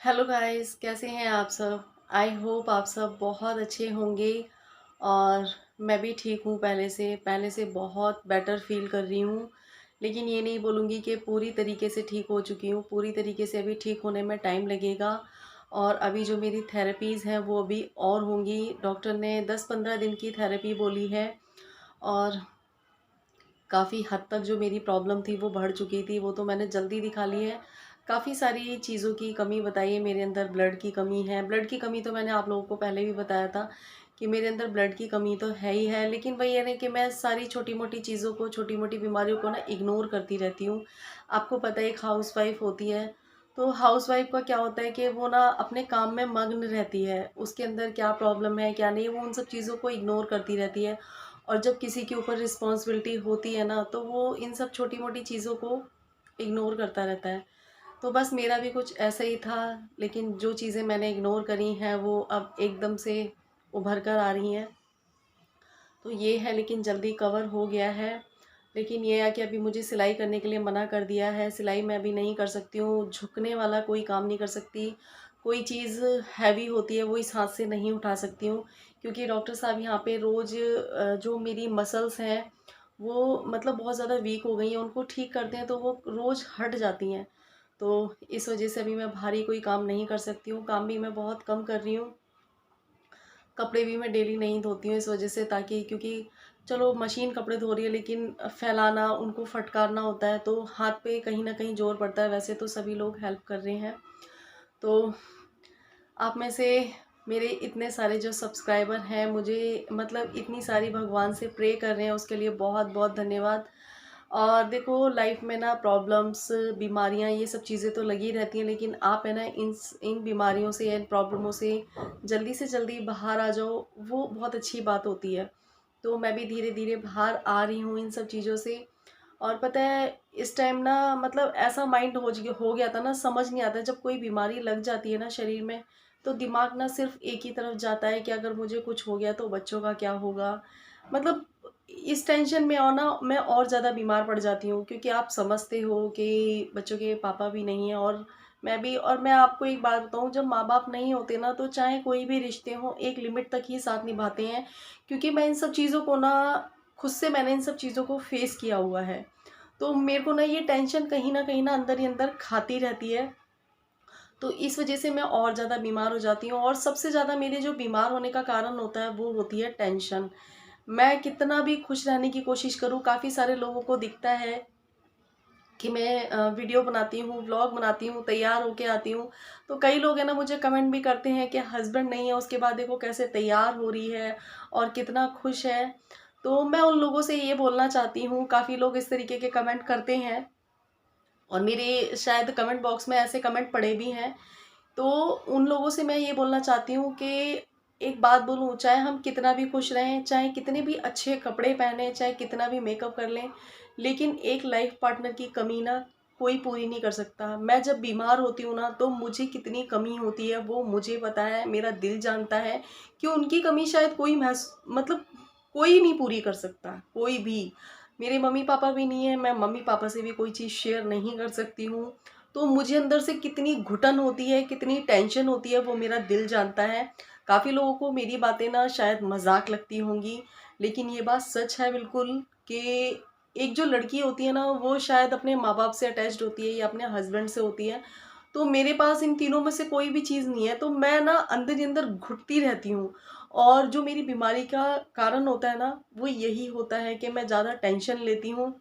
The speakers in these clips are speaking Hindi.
हेलो गाइस, कैसे हैं आप सब। आई होप आप सब बहुत अच्छे होंगे। और मैं भी ठीक हूँ। पहले से बहुत बेटर फील कर रही हूँ। लेकिन ये नहीं बोलूँगी कि पूरी तरीके से ठीक हो चुकी हूँ। पूरी तरीके से अभी ठीक होने में टाइम लगेगा। और अभी जो मेरी थेरेपीज़ हैं वो अभी और होंगी। डॉक्टर ने 10-15 दिन की थेरेपी बोली है। और काफ़ी हद तक जो मेरी प्रॉब्लम थी वो बढ़ चुकी थी, वो तो मैंने जल्दी दिखा ली है। काफ़ी सारी चीज़ों की कमी बताई है। मेरे अंदर ब्लड की कमी है। ब्लड की कमी तो मैंने आप लोगों को पहले भी बताया था कि मेरे अंदर ब्लड की कमी तो है ही है। लेकिन वही है ना कि मैं सारी छोटी मोटी चीज़ों को, छोटी मोटी बीमारियों को ना इग्नोर करती रहती हूँ। आपको पता है, एक हाउसवाइफ होती है तो हाउसवाइफ का क्या होता है कि वो ना अपने काम में मग्न रहती है। उसके अंदर क्या प्रॉब्लम है क्या नहीं, वो उन सब चीज़ों को इग्नोर करती रहती है। और जब किसी के ऊपर रिस्पॉन्सिबिलिटी होती है ना, तो वो इन सब छोटी मोटी चीज़ों को इग्नोर करता रहता है। तो बस मेरा भी कुछ ऐसा ही था। लेकिन जो चीज़ें मैंने इग्नोर करी हैं वो अब एकदम से उभर कर आ रही हैं। तो ये है, लेकिन जल्दी कवर हो गया है। लेकिन ये है कि अभी मुझे सिलाई करने के लिए मना कर दिया है। सिलाई मैं अभी नहीं कर सकती हूँ। झुकने वाला कोई काम नहीं कर सकती। कोई चीज़ हैवी होती है वो इस हाथ से नहीं उठा सकती हूँ। क्योंकि डॉक्टर साहब यहाँ पे रोज़ जो मेरी मसल्स हैं वो मतलब बहुत ज़्यादा वीक हो गई हैं, उनको ठीक करते हैं तो वो रोज़ हट जाती हैं। तो इस वजह से अभी मैं भारी कोई काम नहीं कर सकती हूँ। काम भी मैं बहुत कम कर रही हूँ। कपड़े भी मैं डेली नहीं धोती हूँ इस वजह से, ताकि क्योंकि चलो मशीन कपड़े धो रही है लेकिन फैलाना, उनको फटकारना होता है तो हाथ पे कहीं ना कहीं जोर पड़ता है। वैसे तो सभी लोग हेल्प कर रहे हैं। तो आप में से मेरे इतने सारे जो सब्सक्राइबर हैं, मुझे मतलब इतनी सारी भगवान से प्रे कर रहे हैं, उसके लिए बहुत बहुत धन्यवाद। और देखो, लाइफ में ना प्रॉब्लम्स, बीमारियां, ये सब चीज़ें तो लगी रहती हैं। लेकिन आप है ना इन बीमारियों से, इन प्रॉब्लमों से से जल्दी बाहर आ जाओ, वो बहुत अच्छी बात होती है। तो मैं भी धीरे धीरे बाहर आ रही हूँ इन सब चीज़ों से। और पता है, इस टाइम ना मतलब ऐसा माइंड हो गया था ना, समझ नहीं आता जब कोई बीमारी लग जाती है ना शरीर में, तो दिमाग ना सिर्फ एक ही तरफ जाता है कि अगर मुझे कुछ हो गया तो बच्चों का क्या होगा। मतलब इस टेंशन में और ना मैं और ज़्यादा बीमार पड़ जाती हूँ। क्योंकि आप समझते हो कि बच्चों के पापा भी नहीं हैं और मैं भी। और मैं आपको एक बात बताऊँ, जब माँ बाप नहीं होते ना तो चाहे कोई भी रिश्ते हों, एक लिमिट तक ही साथ निभाते हैं। क्योंकि मैं इन सब चीज़ों को ना, खुद से मैंने इन सब चीज़ों को फेस किया हुआ है। तो मेरे को ना ये टेंशन कहीं ना अंदर ही अंदर खाती रहती है। तो इस वजह से मैं और ज़्यादा बीमार हो जाती हूँ। और सबसे ज़्यादा मेरे जो बीमार होने का कारण होता है वो होती है टेंशन। मैं कितना भी खुश रहने की कोशिश करूँ, काफ़ी सारे लोगों को दिखता है कि मैं वीडियो बनाती हूँ, व्लॉग बनाती हूँ, तैयार होके आती हूँ। तो कई लोग हैं ना, मुझे कमेंट भी करते हैं कि हस्बैंड नहीं है, उसके बाद देखो कैसे तैयार हो रही है और कितना खुश है। तो मैं उन लोगों से ये बोलना चाहती हूँ, काफ़ी लोग इस तरीके के कमेंट करते हैं और मेरे शायद कमेंट बॉक्स में ऐसे कमेंट पड़े भी हैं। तो उन लोगों से मैं ये बोलना चाहती हूँ कि एक बात बोलूँ, चाहे हम कितना भी खुश रहें, चाहे कितने भी अच्छे कपड़े पहने, चाहे कितना भी मेकअप कर लें, लेकिन एक लाइफ पार्टनर की कमी ना कोई पूरी नहीं कर सकता। मैं जब बीमार होती हूँ ना तो मुझे कितनी कमी होती है वो मुझे पता है, मेरा दिल जानता है कि उनकी कमी शायद मतलब कोई नहीं पूरी कर सकता, कोई भी। मेरे मम्मी पापा भी नहीं है, मैं मम्मी पापा से भी कोई चीज़ शेयर नहीं कर सकती हूँ। तो मुझे अंदर से कितनी घुटन होती है, कितनी टेंशन होती है वो मेरा दिल जानता है। काफ़ी लोगों को मेरी बातें ना शायद मजाक लगती होंगी, लेकिन ये बात सच है बिल्कुल कि एक जो लड़की होती है ना वो शायद अपने माँ बाप से अटैच्ड होती है या अपने हस्बैंड से होती है। तो मेरे पास इन तीनों में से कोई भी चीज़ नहीं है, तो मैं ना अंदर ही अंदर घुटती रहती हूँ। और जो मेरी बीमारी का कारण होता है ना वो यही होता है कि मैं ज़्यादा टेंशन लेती हूँ।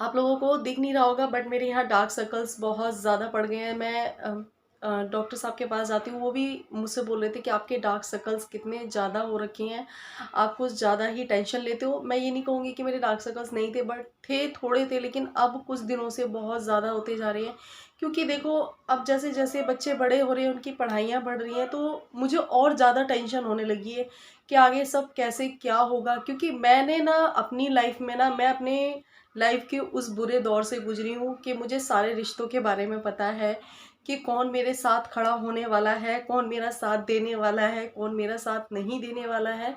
आप लोगों को दिख नहीं रहा होगा बट मेरे यहाँ डार्क सर्कल्स बहुत ज़्यादा पड़ गए हैं। मैं डॉक्टर साहब के पास जाती हूँ, वो भी मुझसे बोल रहे थे कि आपके डार्क सर्कल्स कितने ज़्यादा हो रखे हैं, आप कुछ ज़्यादा ही टेंशन लेते हो। मैं ये नहीं कहूँगी कि मेरे डार्क सर्कल्स नहीं थे, बट थे, थोड़े थे, लेकिन अब कुछ दिनों से बहुत ज़्यादा होते जा रहे हैं। क्योंकि देखो, अब जैसे जैसे बच्चे बड़े हो रहे हैं, उनकी पढ़ाइयाँ बढ़ रही हैं, तो मुझे और ज़्यादा टेंशन होने लगी है कि आगे सब कैसे क्या होगा। क्योंकि मैंने ना अपनी लाइफ में ना, मैं अपने लाइफ के उस बुरे दौर से गुजरी हूँ कि मुझे सारे रिश्तों के बारे में पता है कि कौन मेरे साथ खड़ा होने वाला है, कौन मेरा साथ देने वाला है, कौन मेरा साथ नहीं देने वाला है।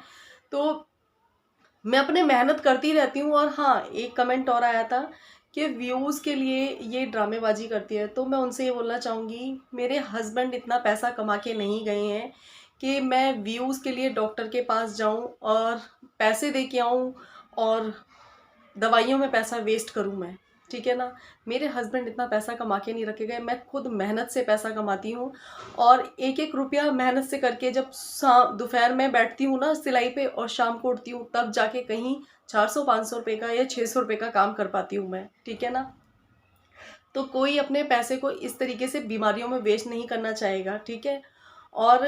तो मैं अपने मेहनत करती रहती हूँ। और हाँ, एक कमेंट और आया था कि व्यूज़ के लिए ये ड्रामेबाजी करती है। तो मैं उनसे ये बोलना चाहूँगी, मेरे हस्बैंड इतना पैसा कमा के नहीं गए हैं कि मैं व्यूज़ के लिए डॉक्टर के पास जाऊँ और पैसे दे के आऊँ और दवाइयों में पैसा वेस्ट करूँ मैं, ठीक है ना? मेरे हस्बैंड इतना पैसा कमा के नहीं रखे गए, मैं खुद मेहनत से पैसा कमाती हूँ और एक-एक रुपया मेहनत से करके जब दोपहर में बैठती हूँ ना सिलाई पे और शाम को उठती हूँ, तब जाके कहीं 400-500 रुपए का या 600 रुपए का काम कर पाती हूँ मैं, ठीक है ना? तो कोई अपने पैसे को इस तरीके से बीमारियों में वेस्ट नहीं करना चाहेगा, ठीक है? और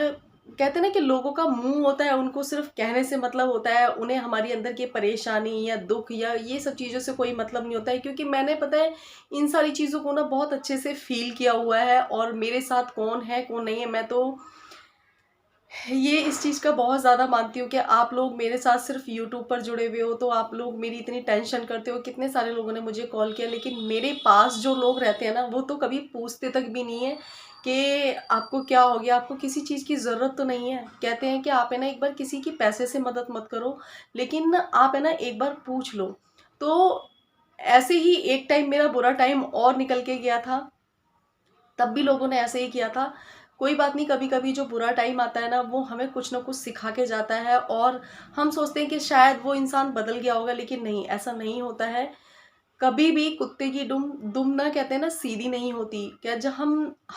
कहते हैं ना कि लोगों का मुँह होता है, उनको सिर्फ़ कहने से मतलब होता है, उन्हें हमारी अंदर की परेशानी या दुःख या ये सब चीज़ों से कोई मतलब नहीं होता है, क्योंकि मैंने पता है इन सारी चीज़ों को ना बहुत अच्छे से फ़ील किया हुआ है और मेरे साथ कौन है, कौन नहीं है, मैं तो ये इस चीज़ का बहुत ज़्यादा मानती हूँ कि आप लोग मेरे साथ सिर्फ यूट्यूब पर जुड़े हुए हो, तो आप लोग मेरी इतनी टेंशन करते हो। कितने सारे लोगों ने मुझे कॉल किया, लेकिन मेरे पास जो लोग रहते हैं ना, वो तो कभी पूछते तक भी नहीं है कि आपको क्या हो गया, आपको किसी चीज़ की ज़रूरत तो नहीं है। कहते हैं कि आप है ना एक बार किसी की पैसे से मदद मत करो, लेकिन आप है ना एक बार पूछ लो। तो ऐसे ही एक टाइम मेरा बुरा टाइम और निकल के गया था, तब भी लोगों ने ऐसे ही किया था। कोई बात नहीं, कभी-कभी जो बुरा टाइम आता है ना, वो हमें कुछ न कुछ सिखा के जाता है और हम सोचते हैं कि शायद वो इंसान बदल गया होगा, लेकिन नहीं, ऐसा नहीं होता है। कभी भी कुत्ते की दुम दुम ना कहते हैं ना सीधी नहीं होती। क्या जब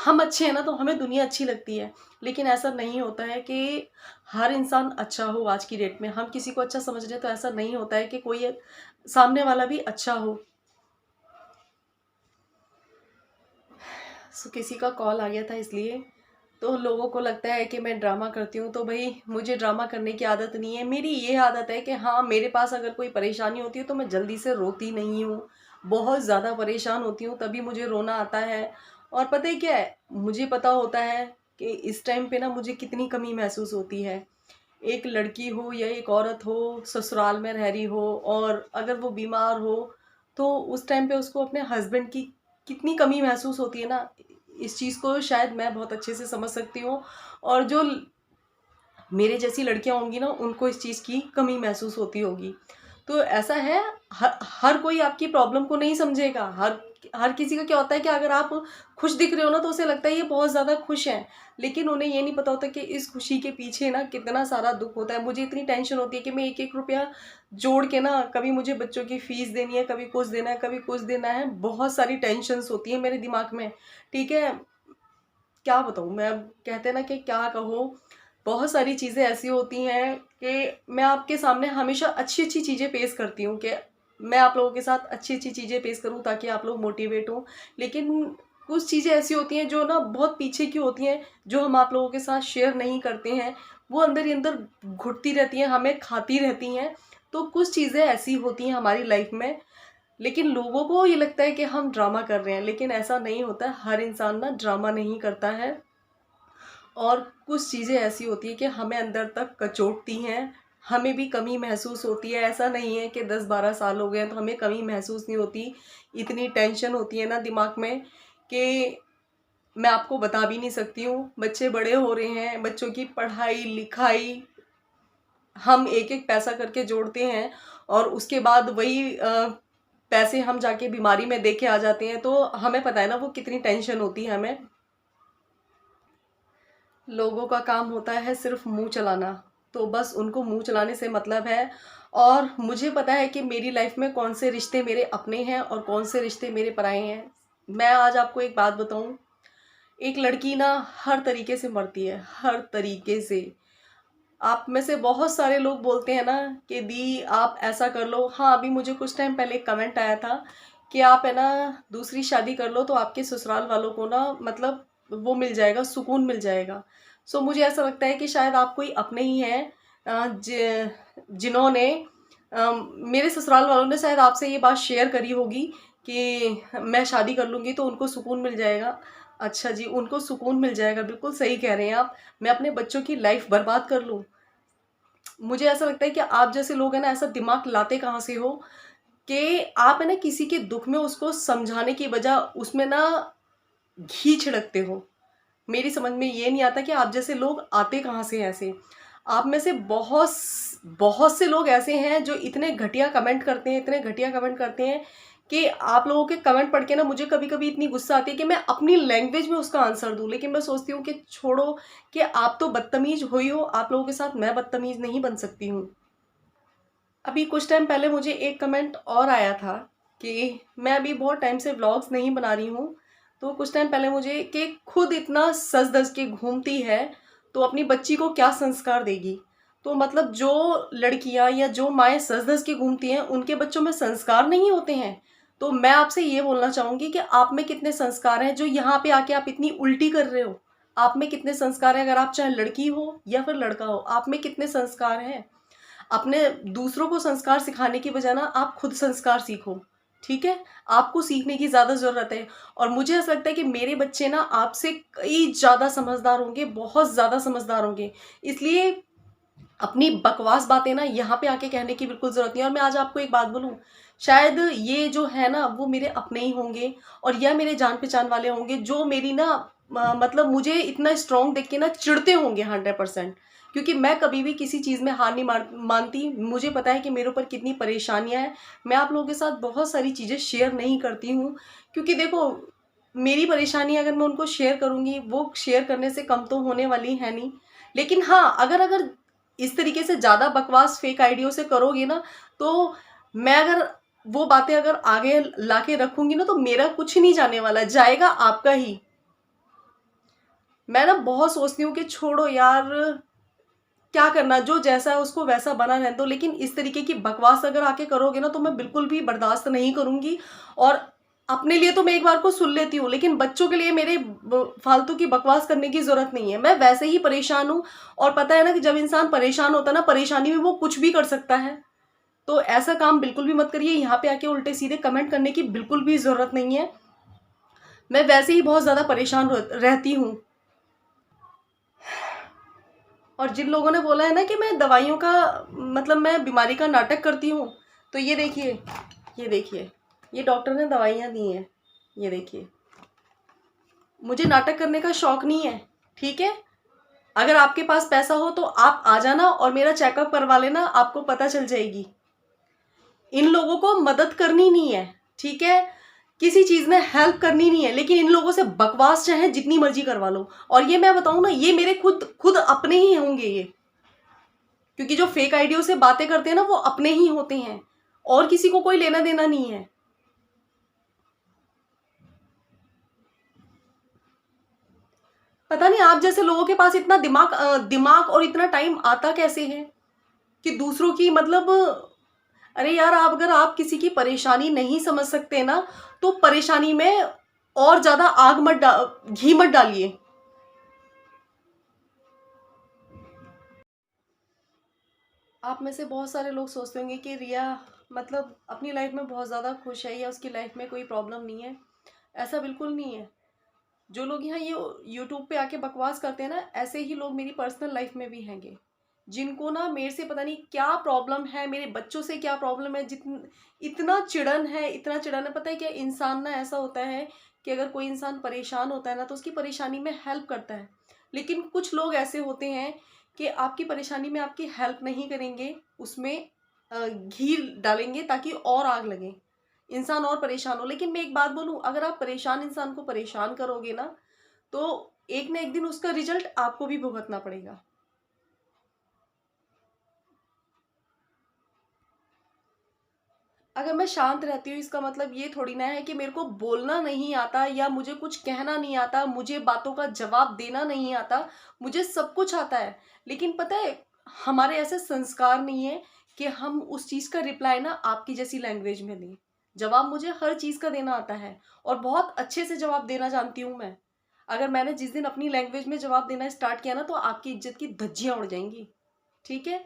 हम अच्छे हैं ना, तो हमें दुनिया अच्छी लगती है। लेकिन ऐसा नहीं होता है कि हर इंसान अच्छा हो आज की डेट में। हम किसी को अच्छा समझ रहे हैं, तो ऐसा नहीं होता है कि कोई सामने वाला भी अच्छा हो। किसी का कॉल आ गया था इसलिए। तो लोगों को लगता है कि मैं ड्रामा करती हूँ, तो भई मुझे ड्रामा करने की आदत नहीं है। मेरी ये आदत है कि हाँ, मेरे पास अगर कोई परेशानी होती है तो मैं जल्दी से रोती नहीं हूँ। बहुत ज़्यादा परेशान होती हूँ तभी मुझे रोना आता है। और पता है क्या है? मुझे पता होता है कि इस टाइम पे ना मुझे कितनी कमी महसूस होती है। एक लड़की हो या एक औरत हो, ससुराल में रह रही हो और अगर वो बीमार हो, तो उस टाइम पे उसको अपने हस्बैंड की कितनी कमी महसूस होती है ना, इस चीज़ को शायद मैं बहुत अच्छे से समझ सकती हूँ। और जो मेरे जैसी लड़कियाँ होंगी ना, उनको इस चीज़ की कमी महसूस होती होगी। तो ऐसा है, हर कोई आपकी प्रॉब्लम को नहीं समझेगा। हर किसी का क्या होता है कि अगर आप खुश दिख रहे हो ना, तो उसे लगता है ये बहुत ज़्यादा खुश हैं। लेकिन उन्हें ये नहीं पता होता कि इस खुशी के पीछे ना कितना सारा दुःख होता है। मुझे इतनी टेंशन होती है कि मैं एक-एक रुपया जोड़ के ना, कभी मुझे बच्चों की फ़ीस देनी है, कभी कुछ देना है, कभी कुछ देना है। बहुत सारी टेंशन्स होती हैं मेरे दिमाग में, ठीक है? क्या बताऊँ मैं अब, कहते हैं ना कि क्या कहूँ, बहुत सारी चीज़ें ऐसी होती हैं कि मैं आपके सामने हमेशा अच्छी-अच्छी चीज़ें पेश करती हूँ कि मैं आप लोगों के साथ अच्छी-अच्छी चीज़ें पेश करूँ ताकि आप लोग मोटिवेट हों। लेकिन कुछ चीज़ें ऐसी होती हैं जो ना बहुत पीछे की होती हैं, जो हम आप लोगों के साथ शेयर नहीं करते हैं। वो अंदर ही अंदर घुटती रहती हैं, हमें खाती रहती हैं। तो कुछ चीज़ें ऐसी होती हैं हमारी लाइफ़ में, लेकिन लोगों को ये लगता है कि हम ड्रामा कर रहे हैं, लेकिन ऐसा नहीं होता है। हर इंसान ना ड्रामा नहीं करता है और कुछ चीज़ें ऐसी होती हैं कि हमें अंदर तक कचोटती हैं, हमें भी कमी महसूस होती है। ऐसा नहीं है कि 10-12 साल हो गए हैं तो हमें कमी महसूस नहीं होती। इतनी टेंशन होती है ना दिमाग में कि मैं आपको बता भी नहीं सकती हूँ। बच्चे बड़े हो रहे हैं, बच्चों की पढ़ाई-लिखाई, हम एक-एक पैसा करके जोड़ते हैं और उसके बाद वही पैसे हम जाके बीमारी में दे के आ जाते हैं, तो हमें पता है ना वो कितनी टेंशन होती है हमें। लोगों का काम होता है सिर्फ मुँह चलाना, तो बस उनको मुँह चलाने से मतलब है। और मुझे पता है कि मेरी लाइफ़ में कौन से रिश्ते मेरे अपने हैं और कौन से रिश्ते मेरे पराए हैं। मैं आज आपको एक बात बताऊँ, एक लड़की ना हर तरीके से मरती है, हर तरीके से। आप में से बहुत सारे लोग बोलते हैं ना कि दी आप ऐसा कर लो। हाँ, अभी मुझे कुछ टाइम पहले एक कमेंट आया था कि आप है ना दूसरी शादी कर लो तो आपके ससुराल वालों को ना मतलब वो मिल जाएगा, सुकून मिल जाएगा। सो मुझे ऐसा लगता है कि शायद आप कोई अपने ही हैं जिन्होंने मेरे ससुराल वालों ने शायद आपसे ये बात शेयर करी होगी कि मैं शादी कर लूँगी तो उनको सुकून मिल जाएगा। अच्छा जी, उनको सुकून मिल जाएगा, बिल्कुल सही कह रहे हैं आप। मैं अपने बच्चों की लाइफ़ बर्बाद कर लूँ? मुझे ऐसा लगता है कि आप जैसे लोग हैं ना, ऐसा दिमाग लाते कहाँ से हो कि आप है ना किसी के दुःख में उसको समझाने की बजाय उसमें ना घी छिड़कते हो। मेरी समझ में ये नहीं आता कि आप जैसे लोग आते कहाँ से हैं ऐसे। आप में से बहुत से लोग ऐसे हैं जो इतने घटिया कमेंट करते हैं, इतने घटिया कमेंट करते हैं कि आप लोगों के कमेंट पढ़ के ना मुझे कभी-कभी इतनी गुस्सा आती है कि मैं अपनी लैंग्वेज में उसका आंसर दूँ, लेकिन मैं सोचती हूँ कि छोड़ो, कि आप तो बदतमीज़ हो ही हो, आप लोगों के साथ मैं बदतमीज़ नहीं बन सकती हूँ। अभी कुछ टाइम पहले मुझे एक कमेंट और आया था कि मैं अभी बहुत टाइम से व्लॉग्स नहीं बना रही हूँ, तो कुछ टाइम पहले मुझे कि खुद इतना सज-धज के घूमती है, तो अपनी बच्ची को क्या संस्कार देगी? तो मतलब जो लड़कियाँ या जो माएँ सज-धज के घूमती हैं, उनके बच्चों में संस्कार नहीं होते हैं? तो मैं आपसे ये बोलना चाहूँगी कि आप में कितने संस्कार हैं, जो यहाँ पे आके आप इतनी उल्टी कर रहे हो? आप में कितने संस्कार हैं, अगर आप चाहे लड़की हो या फिर लड़का हो, आप में कितने संस्कार हैं? अपने दूसरों को संस्कार सिखाने की बजाय ना आप खुद संस्कार सीखो, ठीक है? आपको सीखने की ज़्यादा ज़रूरत है और मुझे ऐसा लगता है कि मेरे बच्चे ना आपसे कई ज़्यादा समझदार होंगे, बहुत ज़्यादा समझदार होंगे। इसलिए अपनी बकवास बातें ना यहाँ पे आके कहने की बिल्कुल ज़रूरत नहीं है। और मैं आज आपको एक बात बोलूँ, शायद ये जो है ना वो मेरे अपने ही होंगे और या मेरे जान-पहचान वाले होंगे जो मेरी ना मतलब मुझे इतना स्ट्रॉन्ग देख के ना चिढ़ते होंगे 100%, क्योंकि मैं कभी भी किसी चीज़ में हार नहीं मानती। मुझे पता है कि मेरे ऊपर कितनी परेशानियाँ हैं। मैं आप लोगों के साथ बहुत सारी चीज़ें शेयर नहीं करती हूँ, क्योंकि देखो मेरी परेशानी अगर मैं उनको शेयर करूँगी, वो शेयर करने से कम तो होने वाली है नहीं। लेकिन हाँ, अगर अगर इस तरीके से ज़्यादा बकवास फेक आइडियो से करोगे ना, तो मैं अगर वो बातें अगर आगे लाके रखूँगी ना, तो मेरा कुछ नहीं जाने वाला, जाएगा आपका ही। मैं ना बहुत सोचती हूँ कि छोड़ो यार, क्या करना, जो जैसा है उसको वैसा बना रहने दो, लेकिन इस तरीके की बकवास अगर आके करोगे ना, तो मैं बिल्कुल भी बर्दाश्त नहीं करूँगी। और अपने लिए तो मैं एक बार को सुन लेती हूँ, लेकिन बच्चों के लिए मेरे फालतू की बकवास करने की ज़रूरत नहीं है। मैं वैसे ही परेशान हूँ और पता है ना कि जब इंसान परेशान होता है ना, परेशानी में वो कुछ भी कर सकता है। तो ऐसा काम बिल्कुल भी मत करिए, यहाँ पे आके उल्टे-सीधे कमेंट करने की बिल्कुल भी ज़रूरत नहीं है। मैं वैसे ही बहुत ज़्यादा परेशान रहती हूँ। और जिन लोगों ने बोला है ना कि मैं दवाइयों का मतलब मैं बीमारी का नाटक करती हूँ, तो ये देखिए, ये डॉक्टर ने दवाइयाँ दी हैं, ये देखिए। मुझे नाटक करने का शौक नहीं है, ठीक है? अगर आपके पास पैसा हो तो आप आ जाना और मेरा चेकअप करवा लेना, आपको पता चल जाएगी। इन लोगों को मदद करनी नहीं है, ठीक है? किसी चीज़ में हेल्प करनी नहीं है, लेकिन इन लोगों से बकवास चाहे जितनी मर्ज़ी करवा लो। और ये मैं बताऊँ ना, ये मेरे खुद खुद अपने ही होंगे ये। क्योंकि जो फेक आइडियो से बातें करते हैं ना, वो अपने ही होते हैं और किसी को कोई लेना देना नहीं है। पता नहीं आप जैसे लोगों के पास इतना दिमाग और इतना टाइम आता कैसे है कि दूसरों की मतलब, अरे यार, आप अगर आप किसी की परेशानी नहीं समझ सकते ना, तो परेशानी में और ज़्यादा घी मत डालिए। आप में से बहुत सारे लोग सोचते होंगे कि रिया मतलब अपनी लाइफ में बहुत ज़्यादा खुश है या उसकी लाइफ में कोई प्रॉब्लम नहीं है। ऐसा बिल्कुल नहीं है। जो लोग यहाँ ये यूट्यूब पे आके बकवास करते हैं ना, ऐसे ही लोग मेरी पर्सनल लाइफ में भी हैंगे, जिनको ना मेरे से पता नहीं क्या प्रॉब्लम है, मेरे बच्चों से क्या प्रॉब्लम है, इतना चिड़न है, इतना चिड़न है। पता है क्या, इंसान ना ऐसा होता है कि अगर कोई इंसान परेशान होता है ना, तो उसकी परेशानी में हेल्प करता है। लेकिन कुछ लोग ऐसे होते हैं कि आपकी परेशानी में आपकी हेल्प नहीं करेंगे, उसमें घी डालेंगे ताकि और आग लगे, इंसान और परेशान हो। लेकिन मैं एक बात बोलूँ, अगर आप परेशान इंसान को परेशान करोगे ना, तो एक ना एक दिन उसका रिजल्ट आपको भी भुगतना पड़ेगा। अगर मैं शांत रहती हूँ, इसका मतलब ये थोड़ी ना है कि मेरे को बोलना नहीं आता या मुझे कुछ कहना नहीं आता, मुझे बातों का जवाब देना नहीं आता। मुझे सब कुछ आता है, लेकिन पता है हमारे ऐसे संस्कार नहीं है कि हम उस चीज़ का रिप्लाई ना आपकी जैसी लैंग्वेज में दें। जवाब मुझे हर चीज़ का देना आता है और बहुत अच्छे से जवाब देना जानती हूँ मैं। अगर मैंने जिस दिन अपनी लैंग्वेज में जवाब देना स्टार्ट किया ना, तो आपकी इज्जत की धज्जियाँ उड़ जाएंगी, ठीक है?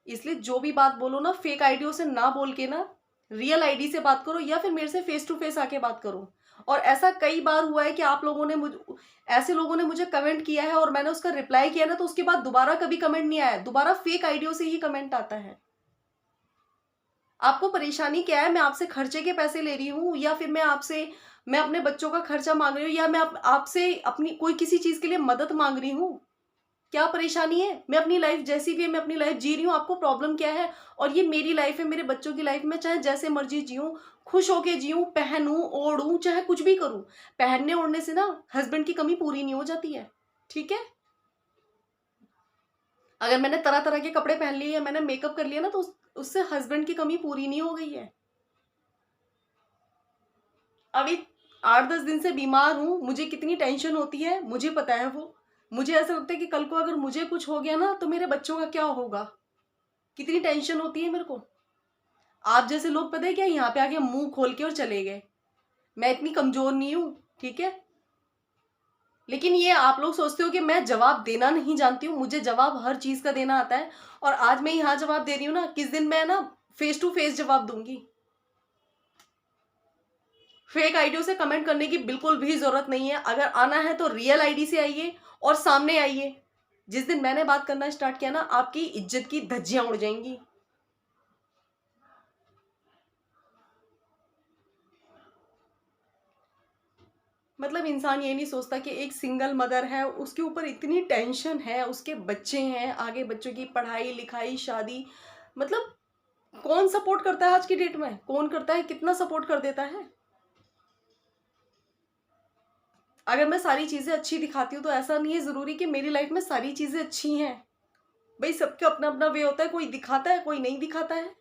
इसलिए जो भी बात बोलो ना, फेक आईडियो से ना बोल के ना रियल आईडी से बात करो या फिर मेरे से फेस टू फेस आके बात करो। और ऐसा कई बार हुआ है कि आप लोगों ने ऐसे लोगों ने मुझे कमेंट किया है और मैंने उसका रिप्लाई किया ना, तो उसके बाद दोबारा कभी कमेंट नहीं आया, दोबारा फेक आईडियो से ही कमेंट आता है। आपको परेशानी क्या है? मैं आपसे खर्चे के पैसे ले रही हूँ या फिर मैं अपने बच्चों का खर्चा मांग रही हूँ या मैं आपसे अपनी कोई किसी चीज के लिए मदद मांग रही हूँ? क्या परेशानी है? मैं अपनी लाइफ जैसी भी है, मैं अपनी लाइफ जी रही हूँ, आपको प्रॉब्लम क्या है? और ये मेरी लाइफ है, मेरे बच्चों की लाइफ, मैं चाहे जैसे मर्जी जीऊँ, खुश होके जीऊँ, पहनूँ, ओढ़ूँ, चाहे कुछ भी करूँ। पहनने ओढ़ने से ना हस्बैंड की कमी पूरी नहीं हो जाती है, ठीक है? अगर मैंने तरह-तरह के कपड़े पहन लिए या मैंने मेकअप कर लिया ना, तो उससे हस्बैंड की कमी पूरी नहीं हो गई है। अभी 8-10 दिन से बीमार हूँ, मुझे कितनी टेंशन होती है, मुझे पता है वो। मुझे ऐसा लगता है कि कल को अगर मुझे कुछ हो गया ना, तो मेरे बच्चों का क्या होगा? कितनी टेंशन होती है मेरे को। आप जैसे लोग पता है क्या, यहाँ पे आके मुँह खोल के और चले गए। मैं इतनी कमज़ोर नहीं हूँ, ठीक है? लेकिन ये आप लोग सोचते हो कि मैं जवाब देना नहीं जानती हूँ, मुझे जवाब हर चीज़ का देना आता है और आज मैं यहाँ जवाब दे रही हूँ ना, किस दिन मैं ना फेस टू फेस जवाब दूँगी। फेक आईडियों से कमेंट करने की बिल्कुल भी ज़रूरत नहीं है। अगर आना है तो रियल आईडी से आइए और सामने आइए। जिस दिन मैंने बात करना स्टार्ट किया ना, आपकी इज्जत की धज्जियाँ उड़ जाएँगी। मतलब इंसान ये नहीं सोचता कि एक सिंगल मदर है, उसके ऊपर इतनी टेंशन है, उसके बच्चे हैं, आगे बच्चों की पढ़ाई, लिखाई, शादी। मतलब कौन सपोर्ट करता है आज की डेट में? कौन करता है? कितना सपोर्ट कर देता है? अगर मैं सारी चीज़ें अच्छी दिखाती हूँ, तो ऐसा नहीं है ज़रूरी कि मेरी लाइफ में सारी चीज़ें अच्छी हैं। भई सबका अपना-अपना वे होता है, कोई दिखाता है, कोई नहीं दिखाता है।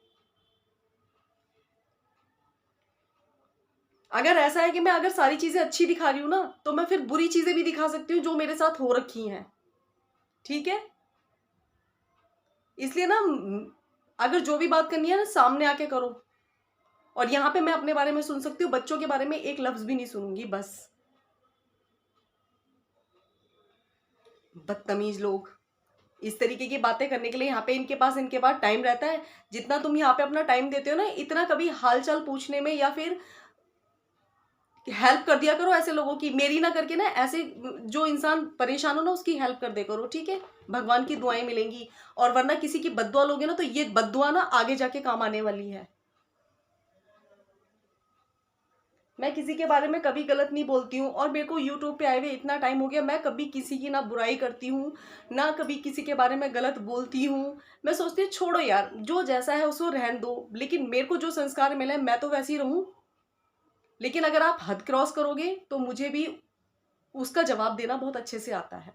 अगर ऐसा है कि मैं अगर सारी चीज़ें अच्छी दिखा रही हूँ ना, तो मैं फिर बुरी चीज़ें भी दिखा सकती हूँ जो मेरे साथ हो रखी हैं, ठीक है? इसलिए ना अगर जो भी बात करनी है ना सामने आके करो और यहाँ पे मैं अपने बारे में सुन सकती हूँ, बच्चों के बारे में एक लफ्ज़ भी नहीं सुनूँगी बस। बदतमीज़ लोग। इस तरीके की बातें करने के लिए यहाँ पे इनके पास टाइम रहता है। जितना तुम यहाँ पे अपना टाइम देते हो ना, इतना कभी हाल-चाल पूछने में या फिर हेल्प कर दिया करो ऐसे लोगों की। मेरी ना करके ना ऐसे जो इंसान परेशान हो ना उसकी हेल्प कर दिया करो, ठीक है? भगवान की दुआएँ मिलेंगी और वरना किसी की बददुआ लोगे ना तो ये बददुआ ना आगे जाके काम आने वाली है। मैं किसी के बारे में कभी गलत नहीं बोलती हूँ और मेरे को यूट्यूब पे आए हुए इतना टाइम हो गया, मैं कभी किसी की ना बुराई करती हूँ, ना कभी किसी के बारे में गलत बोलती हूँ। मैं सोचती हूँ छोड़ो यार, जो जैसा है उसको रहने दो, लेकिन मेरे को जो संस्कार मिले हैं मैं तो वैसी रहूँ। लेकिन अगर आप हद क्रॉस करोगे तो मुझे भी उसका जवाब देना बहुत अच्छे से आता है।